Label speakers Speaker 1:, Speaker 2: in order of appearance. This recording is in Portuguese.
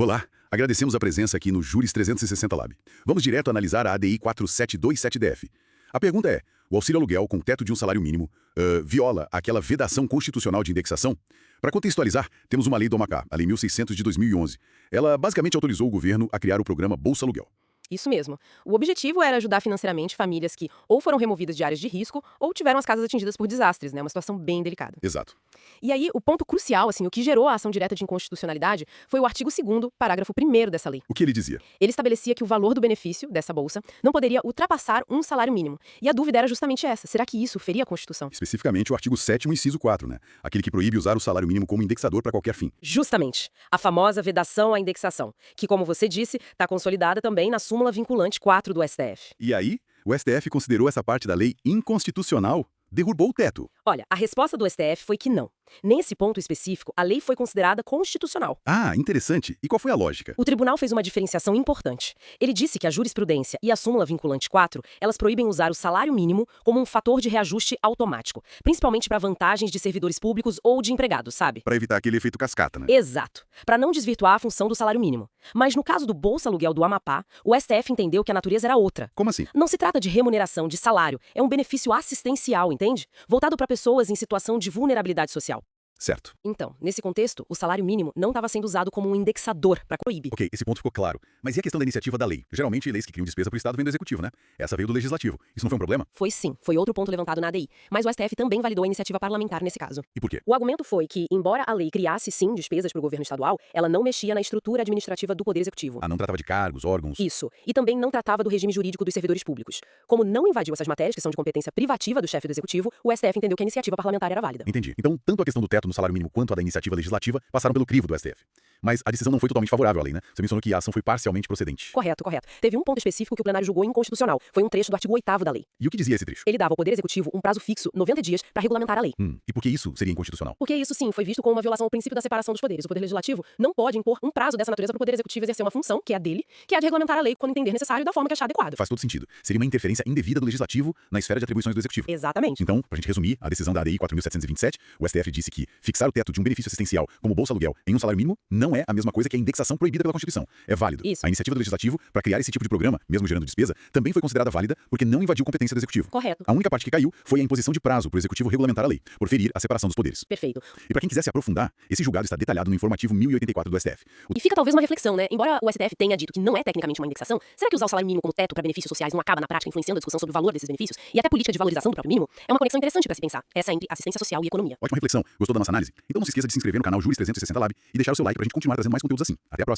Speaker 1: Olá, agradecemos a presença aqui no Juris 360 Lab. Vamos direto analisar a ADI 4727-DF. A pergunta é, o auxílio aluguel com teto de um salário mínimo viola aquela vedação constitucional de indexação? Para contextualizar, temos uma lei do Amapá, a Lei 1600 de 2011. Ela basicamente autorizou o governo a criar o programa Bolsa Aluguel.
Speaker 2: Isso mesmo. O objetivo era ajudar financeiramente famílias que ou foram removidas de áreas de risco ou tiveram as casas atingidas por desastres, né? Uma situação bem delicada.
Speaker 1: Exato.
Speaker 2: E aí, o ponto crucial, o que gerou a ação direta de inconstitucionalidade foi o artigo 2º, parágrafo 1º dessa lei.
Speaker 1: O que ele dizia?
Speaker 2: Ele estabelecia que o valor do benefício dessa bolsa não poderia ultrapassar um salário mínimo. E a dúvida era justamente essa: será que isso feria a Constituição?
Speaker 1: Especificamente o artigo 7º, inciso 4, né? Aquele que proíbe usar o salário mínimo como indexador para qualquer fim.
Speaker 2: Justamente. A famosa vedação à indexação, que, como você disse, está consolidada também na súmula vinculante 4 do STF.
Speaker 1: E aí, o STF considerou essa parte da lei inconstitucional, derrubou o teto.
Speaker 2: Olha, a resposta do STF foi que não. Nesse ponto específico, a lei foi considerada constitucional.
Speaker 1: Ah, interessante. E qual foi a lógica?
Speaker 2: O tribunal fez uma diferenciação importante. Ele disse que a jurisprudência e a súmula vinculante 4, elas proíbem usar o salário mínimo como um fator de reajuste automático, principalmente para vantagens de servidores públicos ou de empregados, sabe?
Speaker 1: Para evitar aquele efeito cascata, né?
Speaker 2: Exato. Para não desvirtuar a função do salário mínimo. Mas no caso do Bolsa Aluguel do Amapá, o STF entendeu que a natureza era outra.
Speaker 1: Como assim?
Speaker 2: Não se trata de remuneração, de salário, é um benefício assistencial, entende? Voltado para pessoas em situação de vulnerabilidade social.
Speaker 1: Certo.
Speaker 2: Então, nesse contexto, o salário mínimo não estava sendo usado como um indexador para proibir.
Speaker 1: Ok, esse ponto ficou claro. Mas e a questão da iniciativa da lei? Geralmente, leis que criam despesa para o Estado vêm do Executivo, né? Essa veio do Legislativo. Isso não foi um problema?
Speaker 2: Foi sim, foi outro ponto levantado na ADI. Mas o STF também validou a iniciativa parlamentar nesse caso.
Speaker 1: E por quê?
Speaker 2: O argumento foi que, embora a lei criasse sim despesas para o governo estadual, ela não mexia na estrutura administrativa do Poder Executivo.
Speaker 1: Ah, não tratava de cargos, órgãos...
Speaker 2: Isso. E também não tratava do regime jurídico dos servidores públicos. Como não invadiu essas matérias, que são de competência privativa do chefe do Executivo, o STF entendeu que a iniciativa parlamentar era válida.
Speaker 1: Entendi. Então, tanto a questão do teto no salário mínimo quanto a da iniciativa legislativa passaram pelo crivo do STF. Mas a decisão não foi totalmente favorável à lei, né? Você mencionou que a ação foi parcialmente procedente.
Speaker 2: Correto. Teve um ponto específico que o plenário julgou inconstitucional. Foi um trecho do artigo 8º da lei.
Speaker 1: E o que dizia esse trecho?
Speaker 2: Ele dava ao Poder Executivo um prazo fixo, 90 dias, para regulamentar a lei.
Speaker 1: E por que isso seria inconstitucional?
Speaker 2: Porque isso, sim, foi visto como uma violação ao princípio da separação dos poderes. O Poder Legislativo não pode impor um prazo dessa natureza para o Poder Executivo exercer uma função, que é a dele, que é a de regulamentar a lei quando entender necessário da forma que achar adequado.
Speaker 1: Faz todo sentido. Seria uma interferência indevida do Legislativo na esfera de atribuições do Executivo.
Speaker 2: Exatamente.
Speaker 1: Então, pra gente resumir, a decisão da ADI 4727, o STF disse que fixar o teto de um benefício assistencial como bolsa aluguel em um salário mínimo não é a mesma coisa que a indexação proibida pela Constituição. É válido.
Speaker 2: Isso.
Speaker 1: A iniciativa do Legislativo para criar esse tipo de programa, mesmo gerando despesa, também foi considerada válida porque não invadiu competência do Executivo.
Speaker 2: Correto.
Speaker 1: A única parte que caiu foi a imposição de prazo para o Executivo regulamentar a lei, por ferir a separação dos poderes.
Speaker 2: Perfeito.
Speaker 1: E para quem quiser se aprofundar, esse julgado está detalhado no informativo 1084 do STF.
Speaker 2: E fica talvez uma reflexão, né? Embora o STF tenha dito que não é tecnicamente uma indexação, será que usar o salário mínimo como teto para benefícios sociais não acaba na prática influenciando a discussão sobre o valor desses benefícios e até a política de valorização do próprio mínimo? É uma conexão interessante para se pensar. Essa entre assistência social e economia.
Speaker 1: Ótima reflexão. Gostou da nossa análise? Então não se esqueça de se inscrever no canal Juris 360 Lab e deixar o seu like pra gente continuar trazendo mais conteúdos assim. Até a próxima.